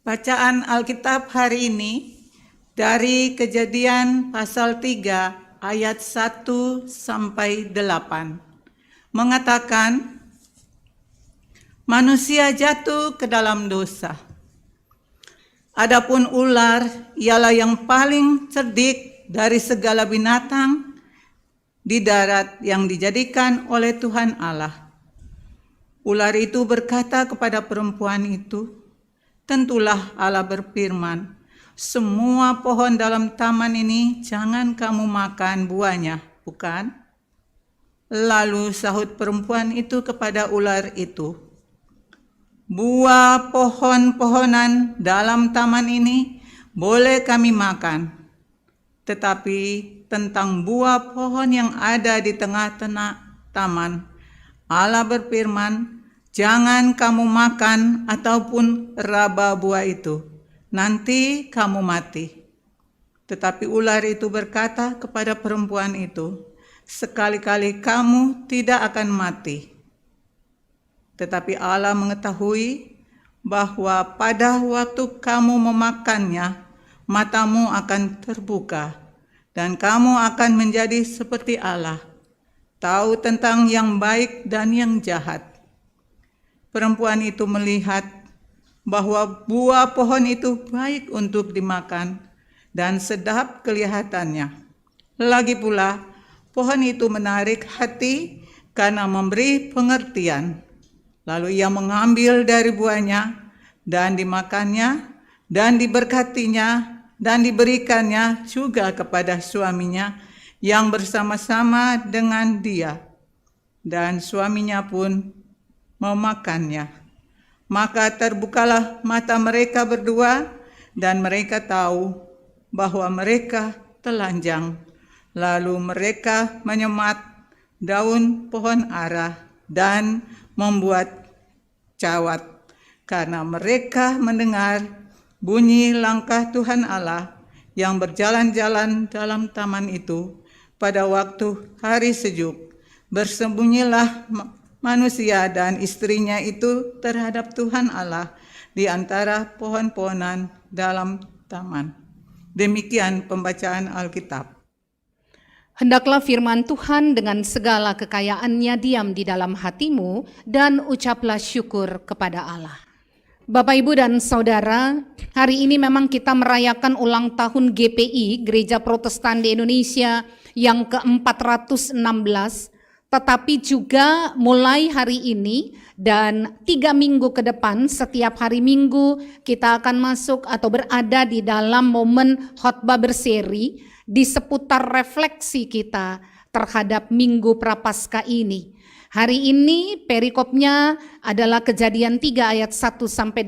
Bacaan Alkitab hari ini dari Kejadian pasal 3 ayat 1 sampai 8 mengatakan, manusia jatuh ke dalam dosa. Adapun ular ialah yang paling cerdik dari segala binatang di darat yang dijadikan oleh Tuhan Allah. Ular itu berkata kepada perempuan itu, tentulah Allah berfirman, semua pohon dalam taman ini jangan kamu makan buahnya, bukan? Lalu sahut perempuan itu kepada ular itu, buah pohon-pohonan dalam taman ini boleh kami makan, tetapi tentang buah pohon yang ada di tengah-tengah taman, Allah berfirman, jangan kamu makan ataupun raba buah itu, nanti kamu mati. Tetapi ular itu berkata kepada perempuan itu, sekali-kali kamu tidak akan mati. Tetapi Allah mengetahui bahwa pada waktu kamu memakannya, matamu akan terbuka, dan kamu akan menjadi seperti Allah, tahu tentang yang baik dan yang jahat. Perempuan itu melihat bahwa buah pohon itu baik untuk dimakan dan sedap kelihatannya. Lagi pula, pohon itu menarik hati karena memberi pengertian. Lalu ia mengambil dari buahnya dan dimakannya dan diberkatinya dan diberikannya juga kepada suaminya yang bersama-sama dengan dia. Dan suaminya pun memakannya. Maka terbukalah mata mereka berdua dan mereka tahu bahwa mereka telanjang. Lalu mereka menyemat daun pohon ara dan membuat cawat karena mereka mendengar bunyi langkah Tuhan Allah yang berjalan-jalan dalam taman itu pada waktu hari sejuk. Bersembunyilah manusia dan istrinya itu terhadap Tuhan Allah di antara pohon-pohonan dalam taman. Demikian pembacaan Alkitab. Hendaklah firman Tuhan dengan segala kekayaannya diam di dalam hatimu dan ucaplah syukur kepada Allah. Bapak, Ibu, dan Saudara, hari ini memang kita merayakan ulang tahun GPI, Gereja Protestan di Indonesia yang ke-416, tetapi juga mulai hari ini dan 3 minggu ke depan, setiap hari Minggu kita akan masuk atau berada di dalam momen khotbah berseri di seputar refleksi kita terhadap Minggu Prapaskah ini. Hari ini perikopnya adalah Kejadian 3 ayat 1-8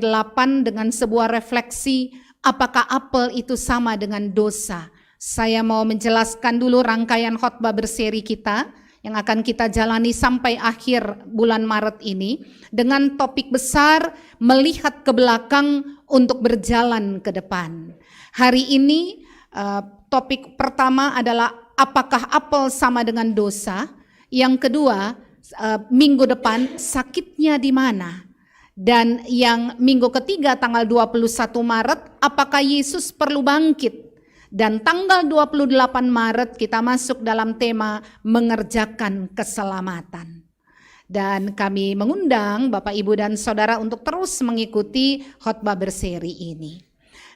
dengan sebuah refleksi, apakah apel itu sama dengan dosa? Saya mau menjelaskan dulu rangkaian khotbah berseri kita yang akan kita jalani sampai akhir bulan Maret ini dengan topik besar melihat ke belakang untuk berjalan ke depan. Hari ini topik pertama adalah apakah apel sama dengan dosa? Yang kedua, minggu depan sakitnya di mana? Dan yang minggu ketiga tanggal 21 Maret, apakah Yesus perlu bangkit? Dan tanggal 28 Maret kita masuk dalam tema mengerjakan keselamatan. Dan kami mengundang Bapak, Ibu, dan Saudara untuk terus mengikuti khotbah berseri ini.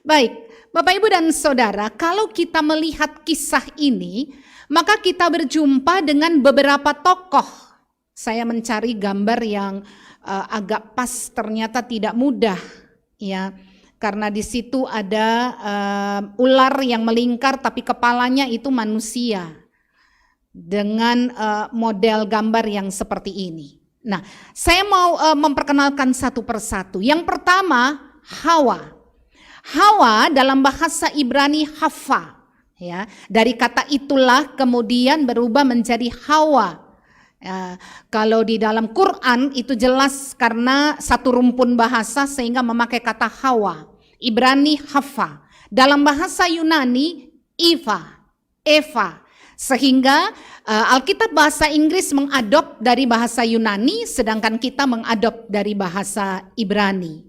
Baik, Bapak, Ibu, dan Saudara, kalau kita melihat kisah ini, maka kita berjumpa dengan beberapa tokoh. Saya mencari gambar yang agak pas, ternyata tidak mudah, ya. Karena di situ ada ular yang melingkar tapi kepalanya itu manusia dengan model gambar yang seperti ini. Nah, saya mau memperkenalkan satu persatu. Yang pertama, Hawa. Hawa dalam bahasa Ibrani Hafa, ya. Dari kata itulah kemudian berubah menjadi Hawa. Kalau di dalam Quran itu jelas karena satu rumpun bahasa sehingga memakai kata Hawa. Ibrani Hafa, dalam bahasa Yunani Eva, sehingga Alkitab bahasa Inggris mengadop dari bahasa Yunani, sedangkan kita mengadop dari bahasa Ibrani.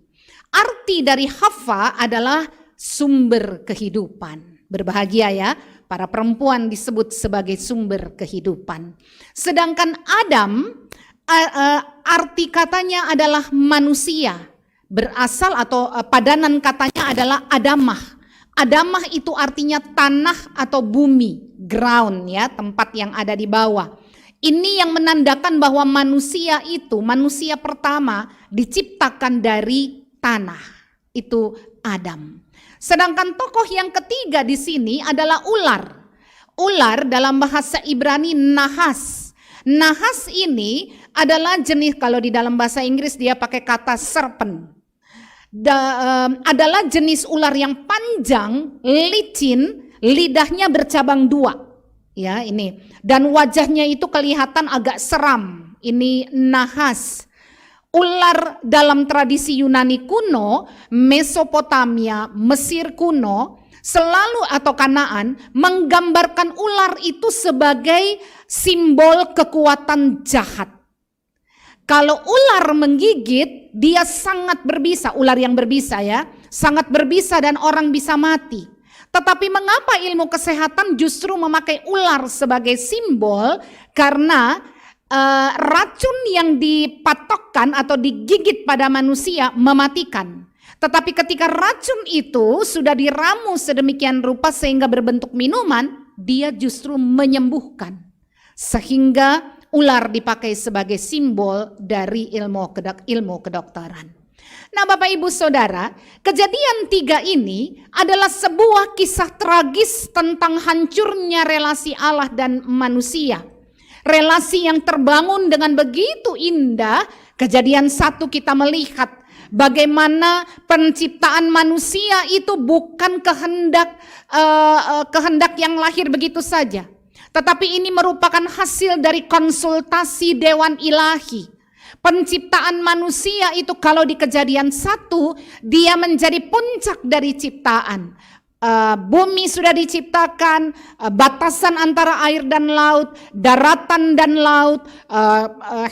Arti dari Hawa adalah sumber kehidupan. Berbahagia ya, para perempuan disebut sebagai sumber kehidupan. Sedangkan Adam, arti katanya adalah manusia. Berasal atau padanan katanya adalah Adamah. Adamah itu artinya tanah atau bumi, ground ya, tempat yang ada di bawah. Ini yang menandakan bahwa manusia itu, manusia pertama diciptakan dari tanah. Itu Adam. Sedangkan tokoh yang ketiga di sini adalah ular. Ular dalam bahasa Ibrani nahas. Nahas ini adalah jenis, kalau di dalam bahasa Inggris dia pakai kata serpent. Adalah jenis ular yang panjang, licin, lidahnya bercabang dua. Ya, ini. Dan wajahnya itu kelihatan agak seram. Ini nahas. Ular dalam tradisi Yunani kuno, Mesopotamia, Mesir kuno, selalu atau Kanaan menggambarkan ular itu sebagai simbol kekuatan jahat. Kalau ular menggigit, dia sangat berbisa, ular yang berbisa ya, sangat berbisa dan orang bisa mati. Tetapi mengapa ilmu kesehatan justru memakai ular sebagai simbol? Karena racun yang dipatokkan atau digigit pada manusia mematikan. Tetapi ketika racun itu sudah diramu sedemikian rupa sehingga berbentuk minuman, dia justru menyembuhkan. Sehingga ular dipakai sebagai simbol dari ilmu kedokteran. Nah Bapak Ibu Saudara, kejadian 3 ini adalah sebuah kisah tragis tentang hancurnya relasi Allah dan manusia. Relasi yang terbangun dengan begitu indah. Kejadian 1 kita melihat bagaimana penciptaan manusia itu bukan kehendak yang lahir begitu saja. Tetapi ini merupakan hasil dari konsultasi dewan ilahi. Penciptaan manusia itu kalau di Kejadian 1 dia menjadi puncak dari ciptaan. Bumi sudah diciptakan, batasan antara air dan laut, daratan dan laut,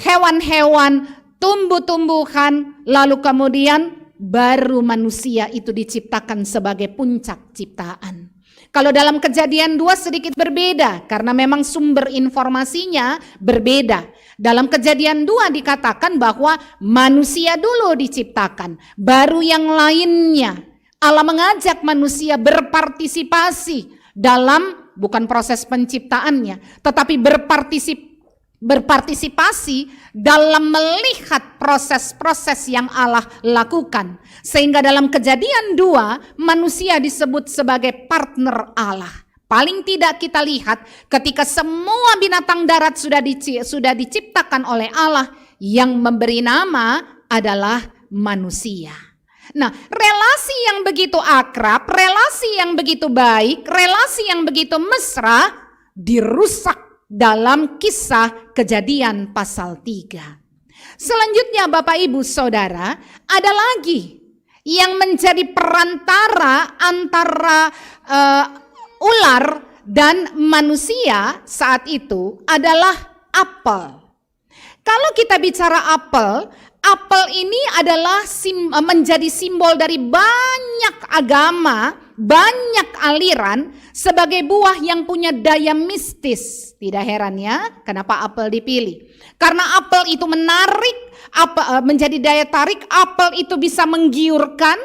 hewan-hewan, tumbuh-tumbuhan, lalu kemudian baru manusia itu diciptakan sebagai puncak ciptaan. Kalau dalam Kejadian 2 sedikit berbeda karena memang sumber informasinya berbeda. Dalam Kejadian 2 dikatakan bahwa manusia dulu diciptakan, baru yang lainnya. Allah mengajak manusia berpartisipasi dalam bukan proses penciptaannya, tetapi berpartisipasi dalam melihat proses-proses yang Allah lakukan. Sehingga dalam Kejadian 2 manusia disebut sebagai partner Allah. Paling tidak kita lihat ketika semua binatang darat sudah diciptakan oleh Allah, yang memberi nama adalah manusia. Nah, relasi yang begitu akrab, relasi yang begitu baik, relasi yang begitu mesra dirusak dalam kisah Kejadian pasal 3. Selanjutnya Bapak Ibu Saudara, ada lagi yang menjadi perantara antara ular dan manusia saat itu adalah apel. Kalau kita bicara apel, apel ini adalah menjadi simbol dari banyak agama, banyak aliran sebagai buah yang punya daya mistis. Tidak heran ya, kenapa apel dipilih. Karena apel itu menarik, menjadi daya tarik, apel itu bisa menggiurkan,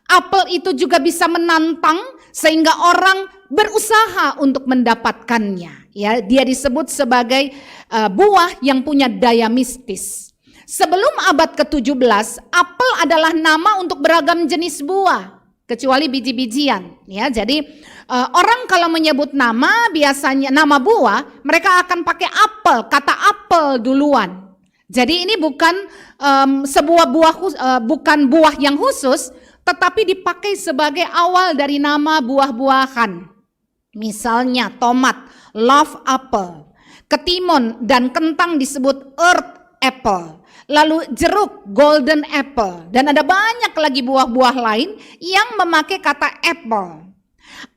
apel itu juga bisa menantang sehingga orang berusaha untuk mendapatkannya. Ya, dia disebut sebagai buah yang punya daya mistis. Sebelum abad ke-17, apel adalah nama untuk beragam jenis buah, kecuali biji-bijian. Ya, jadi orang kalau menyebut nama, biasanya nama buah, mereka akan pakai apel, kata apel duluan. Jadi ini bukan sebuah buah, bukan buah yang khusus, tetapi dipakai sebagai awal dari nama buah-buahan. Misalnya tomat, love apple, ketimun dan kentang disebut earth apple. Lalu jeruk, golden apple, dan ada banyak lagi buah-buah lain yang memakai kata apple.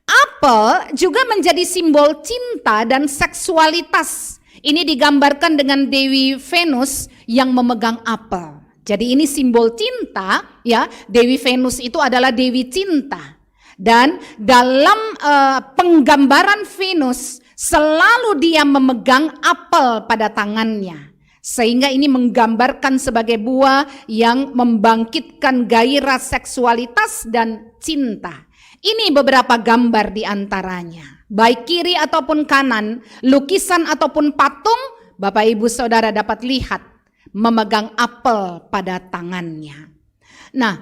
Apel juga menjadi simbol cinta dan seksualitas. Ini digambarkan dengan Dewi Venus yang memegang apel. Jadi ini simbol cinta, ya. Dewi Venus itu adalah dewi cinta. Dan dalam penggambaran Venus selalu dia memegang apel pada tangannya. Sehingga ini menggambarkan sebagai buah yang membangkitkan gairah seksualitas dan cinta. Ini beberapa gambar di antaranya. Baik kiri ataupun kanan, lukisan ataupun patung, Bapak Ibu Saudara dapat lihat memegang apel pada tangannya. Nah,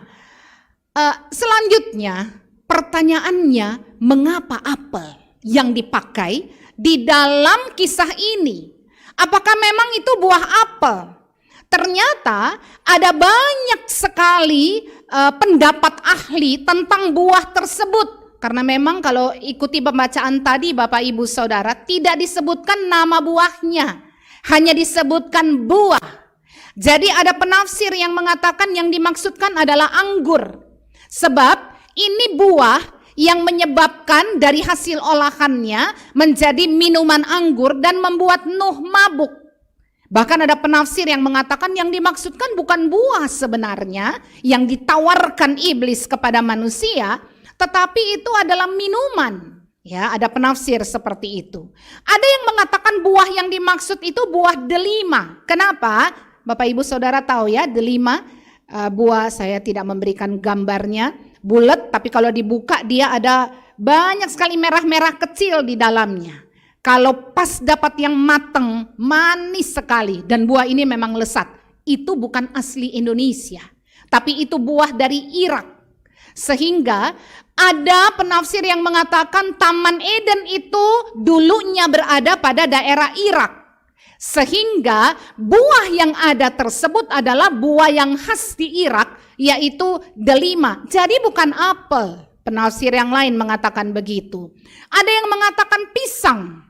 selanjutnya pertanyaannya, mengapa apel yang dipakai di dalam kisah ini? Apakah memang itu buah apel? Ternyata ada banyak sekali pendapat ahli tentang buah tersebut. Karena memang kalau ikuti pembacaan tadi Bapak Ibu Saudara, tidak disebutkan nama buahnya, hanya disebutkan buah. Jadi ada penafsir yang mengatakan yang dimaksudkan adalah anggur. Sebab ini buah yang menyebabkan dari hasil olahannya menjadi minuman anggur dan membuat Nuh mabuk. Bahkan ada penafsir yang mengatakan yang dimaksudkan bukan buah sebenarnya yang ditawarkan iblis kepada manusia, tetapi itu adalah minuman. Ya, ada penafsir seperti itu. Ada yang mengatakan buah yang dimaksud itu buah delima. Kenapa? Bapak Ibu Saudara tahu ya, delima buah, saya tidak memberikan gambarnya, bulat, tapi kalau dibuka dia ada banyak sekali merah-merah kecil di dalamnya. Kalau pas dapat yang matang, manis sekali, dan buah ini memang lesat. Itu bukan asli Indonesia, tapi itu buah dari Irak. Sehingga ada penafsir yang mengatakan Taman Eden itu dulunya berada pada daerah Irak. Sehingga buah yang ada tersebut adalah buah yang khas di Irak, yaitu delima. Jadi bukan apel. Penafsir yang lain mengatakan begitu. Ada yang mengatakan pisang.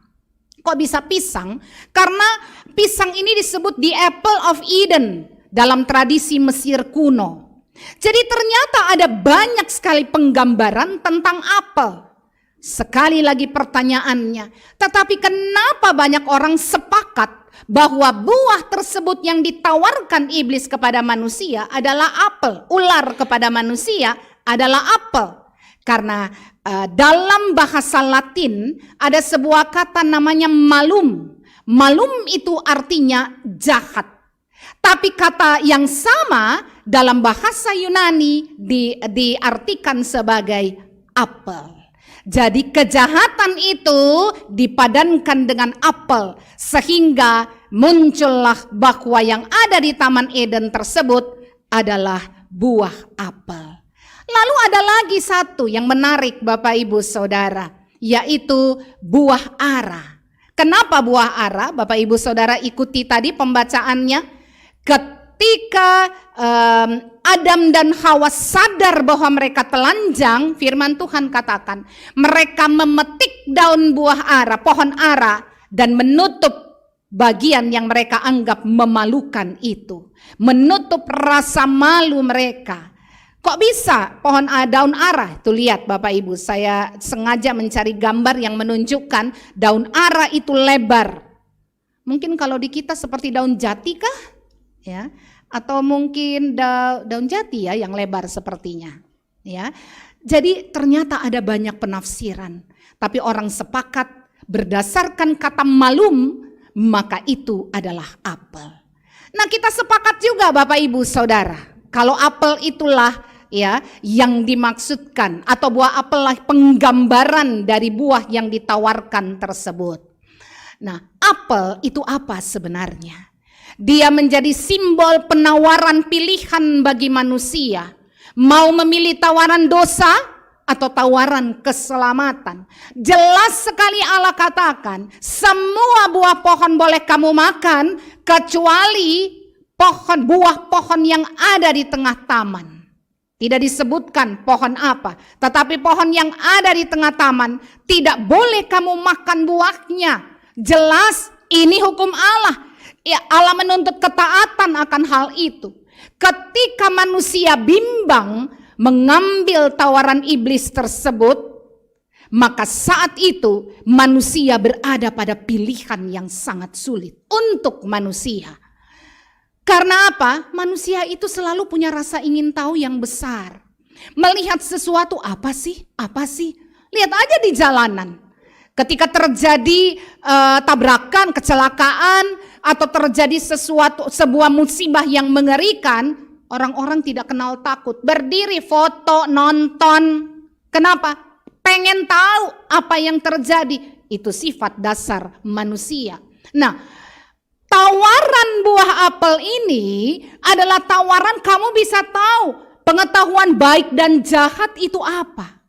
Kok bisa pisang? Karena pisang ini disebut the apple of Eden dalam tradisi Mesir kuno. Jadi ternyata ada banyak sekali penggambaran tentang apel. Sekali lagi pertanyaannya, tetapi kenapa banyak orang sepakat bahwa buah tersebut yang ditawarkan iblis kepada manusia adalah apel, ular kepada manusia adalah apel? Karena dalam bahasa Latin ada sebuah kata namanya malum. Malum itu artinya jahat. Tapi kata yang sama dalam bahasa Yunani diartikan sebagai apel. Jadi kejahatan itu dipadankan dengan apel, sehingga muncullah bahwa yang ada di Taman Eden tersebut adalah buah apel. Lalu ada lagi satu yang menarik Bapak Ibu Saudara, yaitu buah ara. Kenapa buah ara? Bapak Ibu Saudara ikuti tadi pembacaannya. Ketika Adam dan Hawa sadar bahwa mereka telanjang, firman Tuhan katakan, mereka memetik daun buah ara, pohon ara, dan menutup bagian yang mereka anggap memalukan itu. Menutup rasa malu mereka. Kok bisa daun ara? Tuh lihat Bapak Ibu, saya sengaja mencari gambar yang menunjukkan daun ara itu lebar. Mungkin kalau di kita seperti daun jati kah? Ya, atau mungkin daun jati ya yang lebar sepertinya. Ya, jadi ternyata ada banyak penafsiran, tapi orang sepakat berdasarkan kata malum, maka itu adalah apel. Nah, kita sepakat juga Bapak Ibu Saudara, kalau apel itulah ya yang dimaksudkan, atau buah apel lah penggambaran dari buah yang ditawarkan tersebut. Nah, apel itu apa sebenarnya? Dia menjadi simbol penawaran pilihan bagi manusia. Mau memilih tawaran dosa atau tawaran keselamatan. Jelas sekali Allah katakan, semua buah pohon boleh kamu makan, kecuali buah pohon yang ada di tengah taman. Tidak disebutkan pohon apa, tetapi pohon yang ada di tengah taman tidak boleh kamu makan buahnya. Jelas ini hukum Allah. Ya, Allah menuntut ketaatan akan hal itu. Ketika manusia bimbang mengambil tawaran iblis tersebut, maka saat itu manusia berada pada pilihan yang sangat sulit untuk manusia. Karena apa? Manusia itu selalu punya rasa ingin tahu yang besar. Melihat sesuatu, apa sih? Apa sih? Lihat aja di jalanan. Ketika terjadi tabrakan, kecelakaan, atau terjadi sebuah musibah yang mengerikan, orang-orang tidak kenal takut. Berdiri, foto, nonton. Kenapa? Pengen tahu apa yang terjadi. Itu sifat dasar manusia. Nah, tawaran buah apel ini adalah tawaran kamu bisa tahu pengetahuan baik dan jahat itu apa.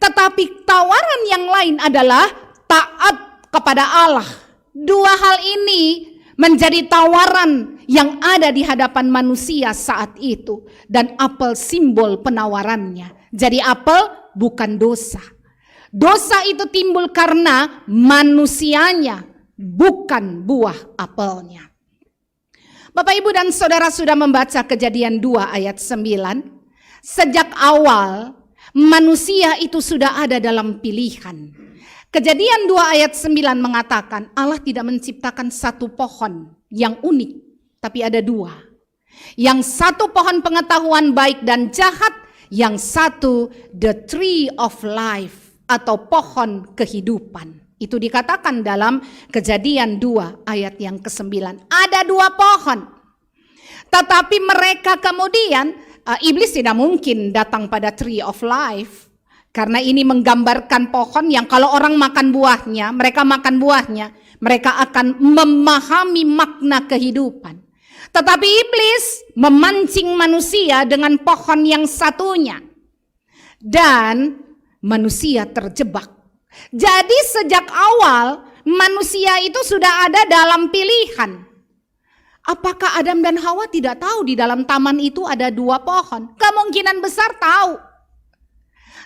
Tetapi tawaran yang lain adalah taat kepada Allah. Dua hal ini menjadi tawaran yang ada di hadapan manusia saat itu. Dan apel simbol penawarannya. Jadi apel bukan dosa. Dosa itu timbul karena manusianya, bukan buah apelnya. Bapak, Ibu, dan Saudara sudah membaca Kejadian 2 ayat 9. Sejak awal manusia itu sudah ada dalam pilihan. Kejadian 2 ayat 9 mengatakan Allah tidak menciptakan satu pohon yang unik, tapi ada dua. Yang satu pohon pengetahuan baik dan jahat, yang satu the tree of life atau pohon kehidupan. Itu dikatakan dalam Kejadian 2 ayat yang ke-9. Ada dua pohon. Tetapi mereka kemudian, iblis tidak mungkin datang pada tree of life. Karena ini menggambarkan pohon yang kalau orang makan buahnya, mereka makan buahnya, mereka akan memahami makna kehidupan. Tetapi iblis memancing manusia dengan pohon yang satunya. Dan manusia terjebak. Jadi sejak awal manusia itu sudah ada dalam pilihan. Apakah Adam dan Hawa tidak tahu di dalam taman itu ada dua pohon? Kemungkinan besar tahu.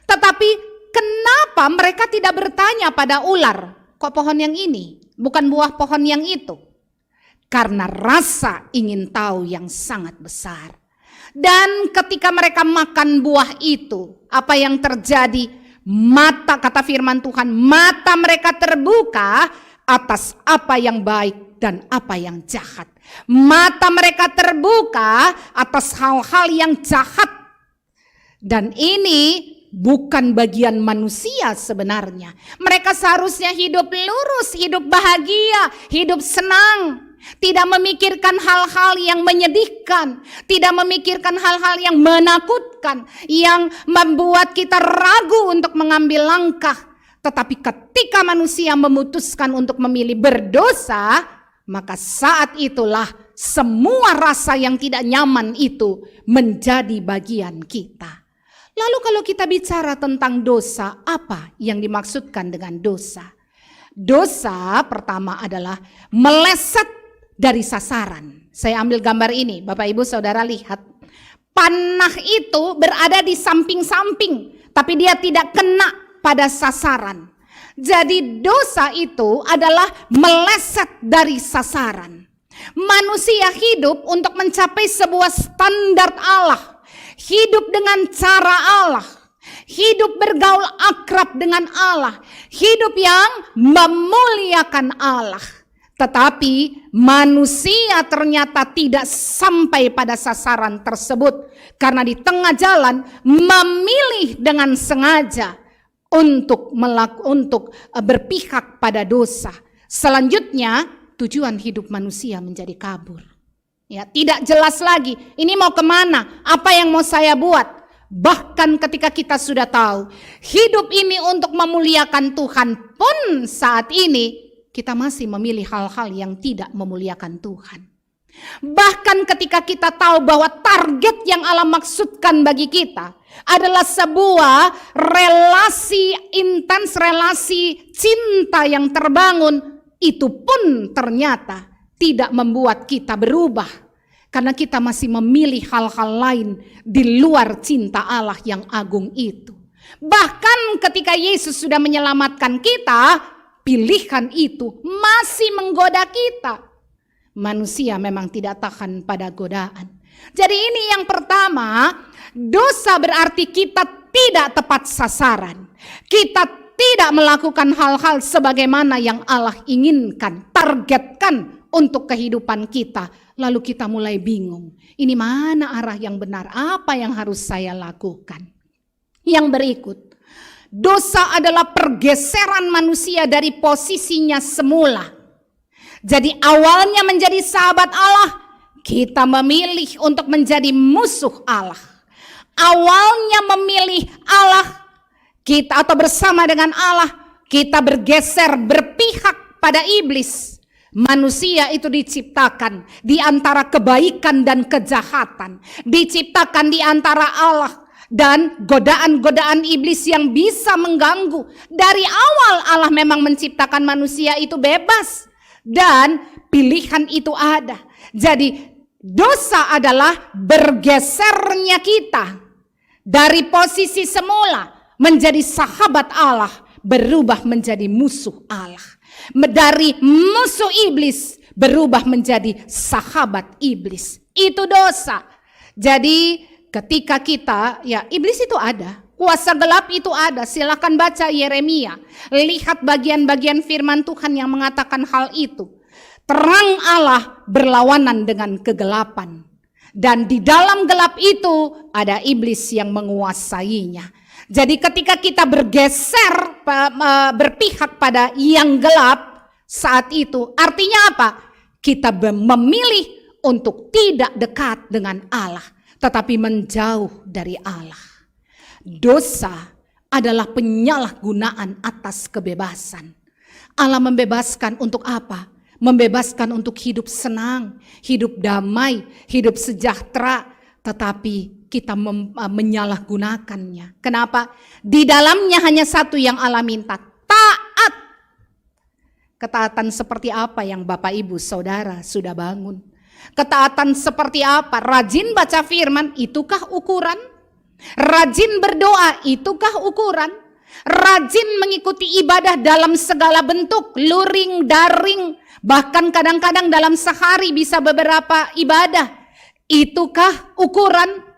Tetapi kenapa mereka tidak bertanya pada ular, kok pohon yang ini, bukan buah pohon yang itu? Karena rasa ingin tahu yang sangat besar. Dan ketika mereka makan buah itu, apa yang terjadi? Mata, kata firman Tuhan, mata mereka terbuka atas apa yang baik dan apa yang jahat. Mata mereka terbuka atas hal-hal yang jahat. Dan ini bukan bagian manusia sebenarnya. Mereka seharusnya hidup lurus, hidup bahagia, hidup senang. Tidak memikirkan hal-hal yang menyedihkan, tidak memikirkan hal-hal yang menakutkan, yang membuat kita ragu untuk mengambil langkah. Tetapi ketika manusia memutuskan untuk memilih berdosa, maka saat itulah semua rasa yang tidak nyaman itu menjadi bagian kita. Lalu kalau kita bicara tentang dosa, apa yang dimaksudkan dengan dosa? Dosa pertama adalah meleset dari sasaran. Saya ambil gambar ini, Bapak Ibu Saudara lihat. Panah itu berada di samping-samping, tapi dia tidak kena pada sasaran. Jadi dosa itu adalah meleset dari sasaran. Manusia hidup untuk mencapai sebuah standar Allah. Hidup dengan cara Allah. Hidup bergaul akrab dengan Allah. Hidup yang memuliakan Allah. Tetapi manusia ternyata tidak sampai pada sasaran tersebut. Karena di tengah jalan memilih dengan sengaja untuk berpihak pada dosa. Selanjutnya tujuan hidup manusia menjadi kabur. Ya, tidak jelas lagi ini mau kemana, apa yang mau saya buat. Bahkan ketika kita sudah tahu hidup ini untuk memuliakan Tuhan pun saat ini kita masih memilih hal-hal yang tidak memuliakan Tuhan. Bahkan ketika kita tahu bahwa target yang Allah maksudkan bagi kita adalah sebuah relasi intens, relasi cinta yang terbangun, itu pun ternyata tidak membuat kita berubah. Karena kita masih memilih hal-hal lain di luar cinta Allah yang agung itu. Bahkan ketika Yesus sudah menyelamatkan kita, pilihan itu masih menggoda kita. Manusia memang tidak tahan pada godaan. Jadi ini yang pertama, dosa berarti kita tidak tepat sasaran. Kita tidak melakukan hal-hal sebagaimana yang Allah inginkan, targetkan untuk kehidupan kita. Lalu kita mulai bingung. Ini mana arah yang benar? Apa yang harus saya lakukan? Yang berikut. Dosa adalah pergeseran manusia dari posisinya semula. Jadi awalnya menjadi sahabat Allah, kita memilih untuk menjadi musuh Allah. Awalnya memilih Allah, kita atau bersama dengan Allah, kita bergeser berpihak pada iblis. Manusia itu diciptakan di antara kebaikan dan kejahatan, diciptakan di antara Allah dan godaan-godaan iblis yang bisa mengganggu. Dari awal Allah memang menciptakan manusia itu bebas dan pilihan itu ada. Jadi dosa adalah bergesernya kita dari posisi semula menjadi sahabat Allah, berubah menjadi musuh Allah. Dari musuh iblis berubah menjadi sahabat iblis. Itu dosa. Jadi ketika kita, ya iblis itu ada, kuasa gelap itu ada. Silakan baca Yeremia, lihat bagian-bagian firman Tuhan yang mengatakan hal itu. Terang Allah berlawanan dengan kegelapan, dan di dalam gelap itu ada iblis yang menguasainya. Jadi ketika kita bergeser berpihak pada yang gelap saat itu, artinya apa? Kita memilih untuk tidak dekat dengan Allah, tetapi menjauh dari Allah. Dosa adalah penyalahgunaan atas kebebasan. Allah membebaskan untuk apa? Membebaskan untuk hidup senang, hidup damai, hidup sejahtera. Tetapi kita menyalahgunakannya. Kenapa? Di dalamnya hanya satu yang Allah minta, taat. Ketaatan seperti apa yang Bapak Ibu Saudara sudah bangun? Ketaatan seperti apa? Rajin baca firman, itukah ukuran? Rajin berdoa, itukah ukuran? Rajin mengikuti ibadah dalam segala bentuk, luring, daring, bahkan kadang-kadang dalam sehari bisa beberapa ibadah. Itukah ukuran?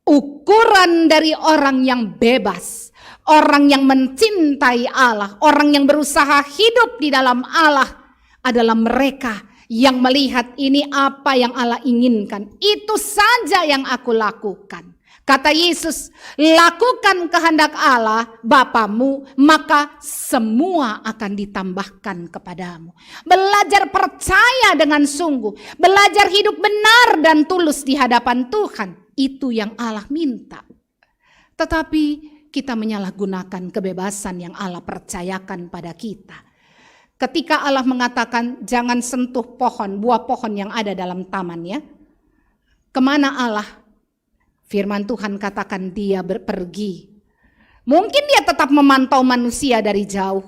Ukuran dari orang yang bebas, orang yang mencintai Allah, orang yang berusaha hidup di dalam Allah adalah mereka yang melihat ini apa yang Allah inginkan. Itu saja yang aku lakukan. Kata Yesus, lakukan kehendak Allah Bapamu, maka semua akan ditambahkan kepadamu. Belajar percaya dengan sungguh, belajar hidup benar dan tulus di hadapan Tuhan. Itu yang Allah minta. Tetapi kita menyalahgunakan kebebasan yang Allah percayakan pada kita. Ketika Allah mengatakan jangan sentuh pohon, buah pohon yang ada dalam taman ya. Kemana Allah? Firman Tuhan katakan dia pergi. Mungkin dia tetap memantau manusia dari jauh.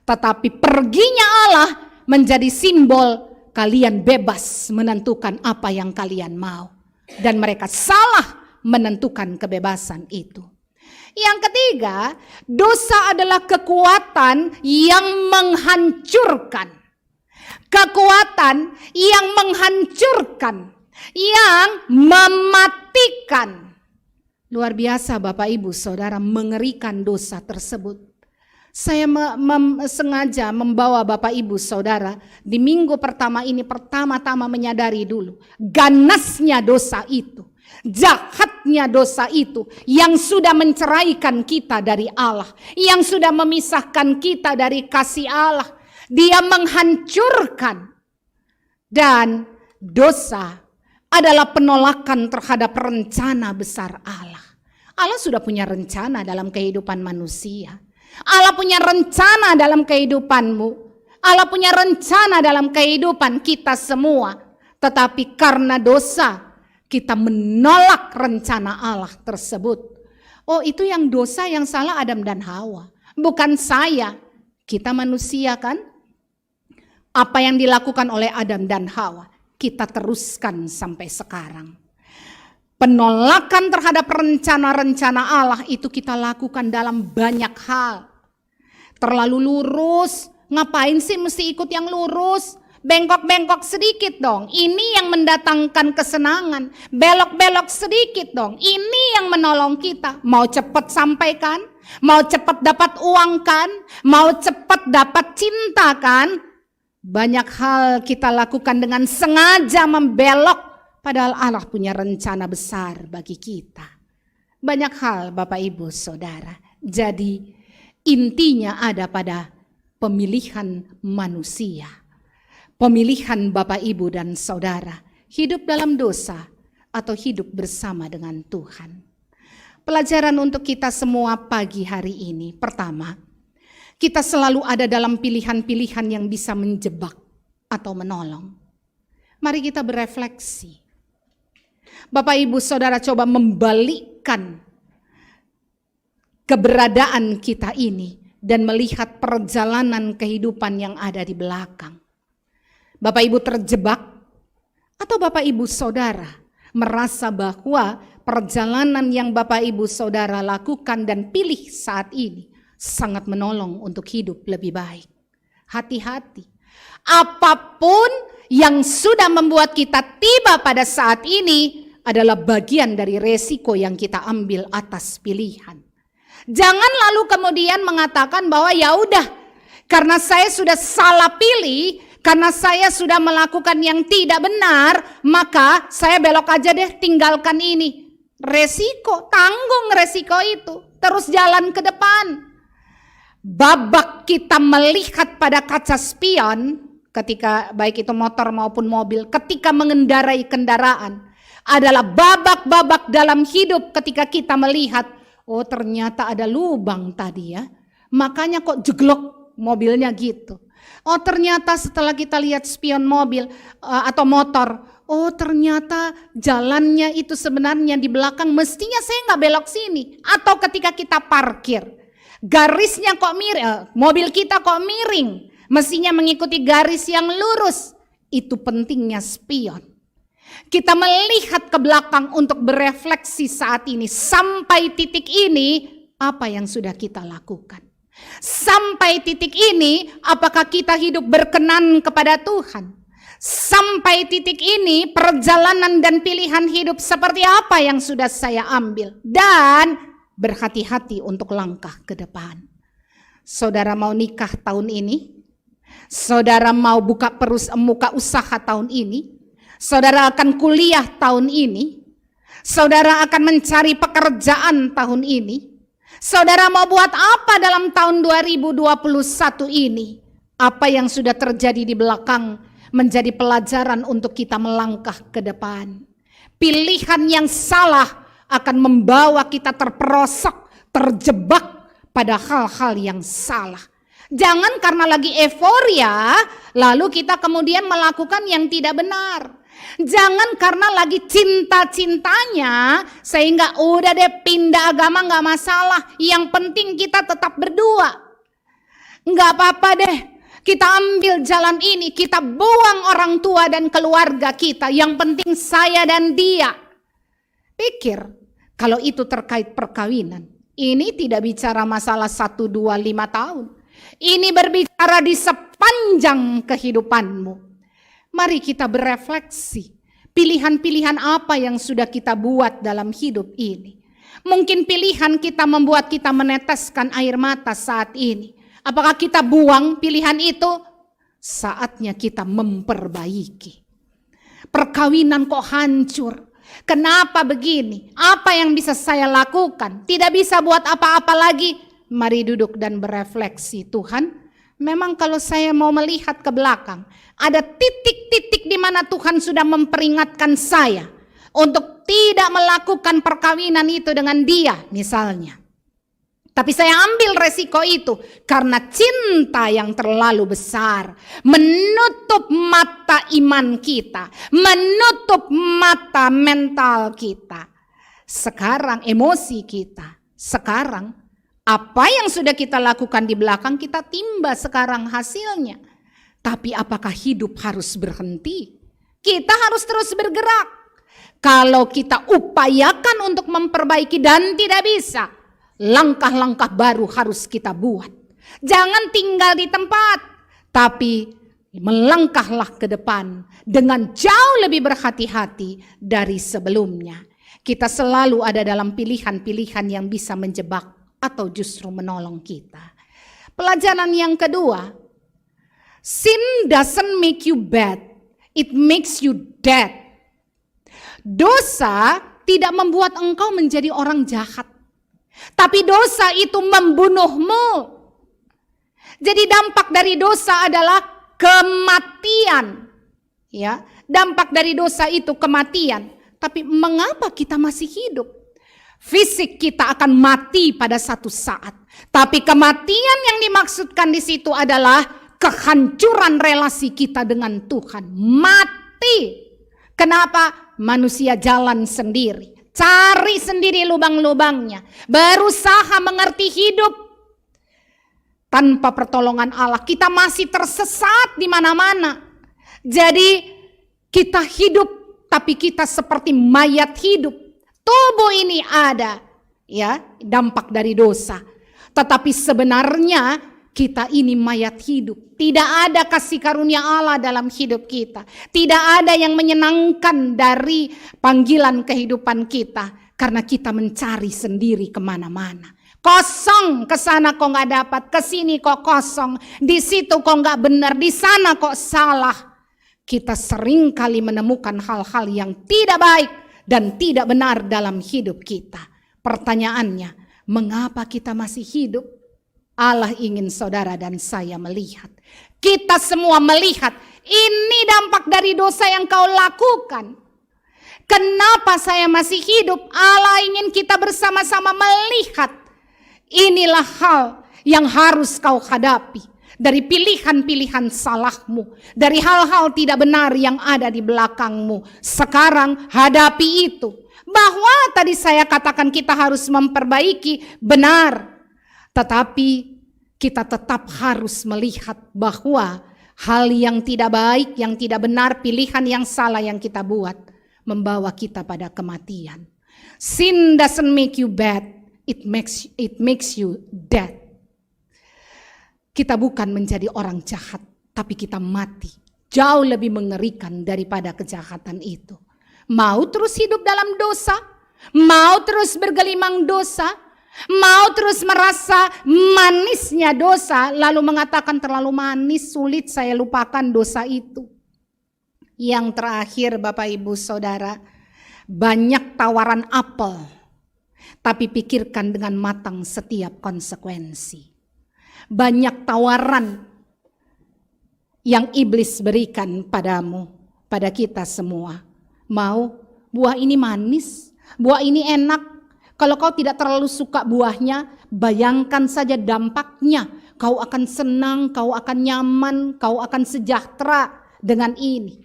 Tetapi perginya Allah menjadi simbol kalian bebas menentukan apa yang kalian mau. Dan mereka salah menentukan kebebasan itu. Yang ketiga, dosa adalah kekuatan yang menghancurkan. Kekuatan yang menghancurkan, yang mematikan. Luar biasa Bapak Ibu Saudara, mengerikan dosa tersebut. Saya sengaja membawa Bapak Ibu Saudara di minggu pertama ini pertama-tama menyadari dulu ganasnya dosa itu. Jahatnya dosa itu yang sudah menceraikan kita dari Allah, yang sudah memisahkan kita dari kasih Allah. Dia menghancurkan. Dan dosa adalah penolakan terhadap rencana besar Allah. Allah sudah punya rencana dalam kehidupan manusia. Allah punya rencana dalam kehidupanmu. Allah punya rencana dalam kehidupan kita semua. Tetapi karena dosa, kita menolak rencana Allah tersebut. Oh, itu yang dosa yang salah Adam dan Hawa. Bukan saya. Kita manusia kan? Apa yang dilakukan oleh Adam dan Hawa, kita teruskan sampai sekarang. Penolakan terhadap rencana-rencana Allah itu kita lakukan dalam banyak hal. Terlalu lurus, ngapain sih mesti ikut yang lurus? Bengkok-bengkok sedikit dong, ini yang mendatangkan kesenangan. Belok-belok sedikit dong, ini yang menolong kita. Mau cepat sampaikan, mau cepat dapat uang kan, mau cepat dapat cinta kan. Banyak hal kita lakukan dengan sengaja membelok, padahal Allah punya rencana besar bagi kita. Banyak hal Bapak Ibu Saudara. Jadi intinya ada pada pemilihan manusia. Pemilihan Bapak Ibu dan Saudara. Hidup dalam dosa atau hidup bersama dengan Tuhan. Pelajaran untuk kita semua pagi hari ini. Pertama, kita selalu ada dalam pilihan-pilihan yang bisa menjebak atau menolong. Mari kita berefleksi. Bapak Ibu Saudara coba membalikkan keberadaan kita ini dan melihat perjalanan kehidupan yang ada di belakang. Bapak Ibu terjebak atau Bapak Ibu Saudara merasa bahwa perjalanan yang Bapak Ibu Saudara lakukan dan pilih saat ini sangat menolong untuk hidup lebih baik. Hati-hati. Apapun yang sudah membuat kita tiba pada saat ini adalah bagian dari resiko yang kita ambil atas pilihan. Jangan lalu kemudian mengatakan bahwa ya udah, karena saya sudah salah pilih, karena saya sudah melakukan yang tidak benar, maka saya belok aja deh, tinggalkan ini. Resiko, tanggung resiko itu, terus jalan ke depan. Babak kita melihat pada kaca spion, ketika baik itu motor maupun mobil, ketika mengendarai kendaraan, adalah babak-babak dalam hidup ketika kita melihat, oh ternyata ada lubang tadi ya, makanya kok jeglok mobilnya gitu. Oh ternyata setelah kita lihat spion mobil atau motor, oh ternyata jalannya itu sebenarnya di belakang, mestinya saya nggak belok sini. Atau ketika kita parkir, garisnya kok miring, mobil kita kok miring, mestinya mengikuti garis yang lurus. Itu pentingnya spion. Kita melihat ke belakang untuk berefleksi saat ini. Sampai titik ini, apa yang sudah kita lakukan? Sampai titik ini, apakah kita hidup berkenan kepada Tuhan? Sampai titik ini, perjalanan dan pilihan hidup seperti apa yang sudah saya ambil? Dan berhati-hati untuk langkah ke depan. Saudara mau nikah tahun ini? Saudara mau buka usaha tahun ini? Saudara akan kuliah tahun ini? Saudara akan mencari pekerjaan tahun ini? Saudara mau buat apa dalam tahun 2021 ini? Apa yang sudah terjadi di belakang menjadi pelajaran untuk kita melangkah ke depan. Pilihan yang salah akan membawa kita terperosok, terjebak pada hal-hal yang salah. Jangan karena lagi euforia, lalu kita kemudian melakukan yang tidak benar. Jangan karena lagi cinta-cintanya, sehingga udah deh pindah agama gak masalah. Yang penting kita tetap berdua. Gak apa-apa deh, kita ambil jalan ini, kita buang orang tua dan keluarga kita. Yang penting saya dan dia. Pikir, kalau itu terkait perkawinan, ini tidak bicara masalah 1, 2, 5 tahun. Ini berbicara di sepanjang kehidupanmu. Mari kita berefleksi. Pilihan-pilihan apa yang sudah kita buat dalam hidup ini. Mungkin pilihan kita membuat kita meneteskan air mata saat ini. Apakah kita buang pilihan itu? Saatnya kita memperbaiki. Perkawinan kok hancur. Kenapa begini? Apa yang bisa saya lakukan? Tidak bisa buat apa-apa lagi. Mari duduk dan berefleksi. Tuhan, memang kalau saya mau melihat ke belakang, ada titik-titik di mana Tuhan sudah memperingatkan saya untuk tidak melakukan perkawinan itu dengan dia misalnya. Tapi saya ambil resiko itu karena cinta yang terlalu besar. Menutup mata iman kita, menutup mata mental kita. Sekarang emosi kita, sekarang apa yang sudah kita lakukan di belakang kita timba sekarang hasilnya. Tapi apakah hidup harus berhenti? Kita harus terus bergerak. Kalau kita upayakan untuk memperbaiki dan tidak bisa, langkah-langkah baru harus kita buat. Jangan tinggal di tempat, tapi melangkahlah ke depan dengan jauh lebih berhati-hati dari sebelumnya. Kita selalu ada dalam pilihan-pilihan yang bisa menjebak atau justru menolong kita. Pelajaran yang kedua, Sin doesn't make you bad, it makes you dead. Dosa tidak membuat engkau menjadi orang jahat, tapi dosa itu membunuhmu. Jadi dampak dari dosa adalah kematian. Ya, dampak dari dosa itu kematian. Tapi mengapa kita masih hidup? Fisik kita akan mati pada satu saat. Tapi kematian yang dimaksudkan di situ adalah kehancuran relasi kita dengan Tuhan. Mati. Kenapa? Manusia jalan sendiri. Cari sendiri lubang-lubangnya. Berusaha mengerti hidup. Tanpa pertolongan Allah, kita masih tersesat di mana-mana. Jadi kita hidup, tapi kita seperti mayat hidup. Tubuh ini ada, ya, dampak dari dosa. Tetapi sebenarnya kita ini mayat hidup. Tidak ada kasih karunia Allah dalam hidup kita. Tidak ada yang menyenangkan dari panggilan kehidupan kita. Karena kita mencari sendiri kemana-mana. Kosong, kesana kok nggak dapat, kesini kok kosong, di situ kok nggak benar, di sana kok salah. Kita sering kali menemukan hal-hal yang tidak baik dan tidak benar dalam hidup kita. Pertanyaannya, mengapa kita masih hidup? Allah ingin saudara dan saya melihat. Kita semua melihat, ini dampak dari dosa yang kau lakukan. Kenapa saya masih hidup? Allah ingin kita bersama-sama melihat. Inilah hal yang harus kau hadapi. Dari pilihan-pilihan salahmu. Dari hal-hal tidak benar yang ada di belakangmu. Sekarang hadapi itu. Bahwa tadi saya katakan kita harus memperbaiki, benar. Tetapi kita tetap harus melihat bahwa hal yang tidak baik, yang tidak benar, pilihan yang salah yang kita buat, membawa kita pada kematian. Sin doesn't make you bad. It makes you dead. Kita bukan menjadi orang jahat, tapi kita mati. Jauh lebih mengerikan daripada kejahatan itu. Mau terus hidup dalam dosa? Mau terus bergelimang dosa? Mau terus merasa manisnya dosa, lalu mengatakan terlalu manis, sulit saya lupakan dosa itu. Yang terakhir Bapak Ibu Saudara, banyak tawaran apel. Tapi pikirkan dengan matang setiap konsekuensi. Banyak tawaran yang iblis berikan padamu, pada kita semua. Mau buah ini manis, buah ini enak. Kalau kau tidak terlalu suka buahnya, bayangkan saja dampaknya. Kau akan senang, kau akan nyaman, kau akan sejahtera dengan ini.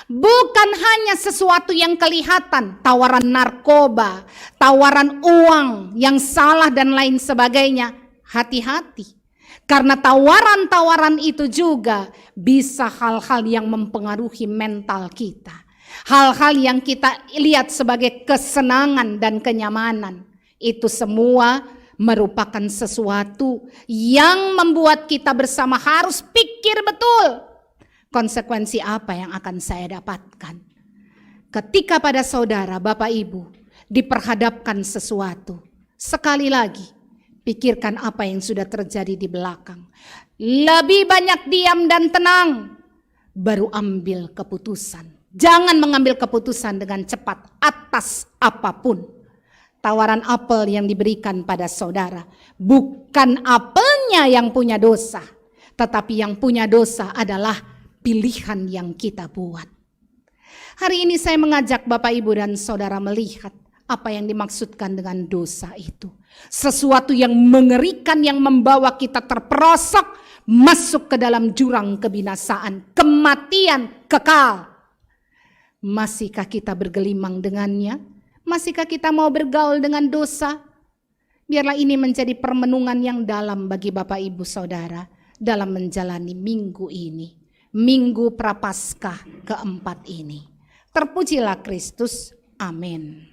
Bukan hanya sesuatu yang kelihatan, tawaran narkoba, tawaran uang yang salah dan lain sebagainya. Hati-hati, karena tawaran-tawaran itu juga bisa hal-hal yang mempengaruhi mental kita. Hal-hal yang kita lihat sebagai kesenangan dan kenyamanan. Itu semua merupakan sesuatu yang membuat kita bersama harus pikir betul. Konsekuensi apa yang akan saya dapatkan? Ketika pada saudara, Bapak Ibu, diperhadapkan sesuatu, sekali lagi, pikirkan apa yang sudah terjadi di belakang. Lebih banyak diam dan tenang, baru ambil keputusan. Jangan mengambil keputusan dengan cepat atas apapun. Tawaran apel yang diberikan pada saudara, bukan apelnya yang punya dosa, tetapi yang punya dosa adalah pilihan yang kita buat. Hari ini saya mengajak Bapak Ibu dan Saudara melihat apa yang dimaksudkan dengan dosa itu. Sesuatu yang mengerikan yang membawa kita terperosok masuk ke dalam jurang kebinasaan, kematian kekal. Masihkah kita bergelimang dengannya? Masihkah kita mau bergaul dengan dosa? Biarlah ini menjadi permenungan yang dalam bagi Bapak Ibu Saudara dalam menjalani minggu ini. Minggu Prapaskah keempat ini. Terpujilah Kristus. Amin.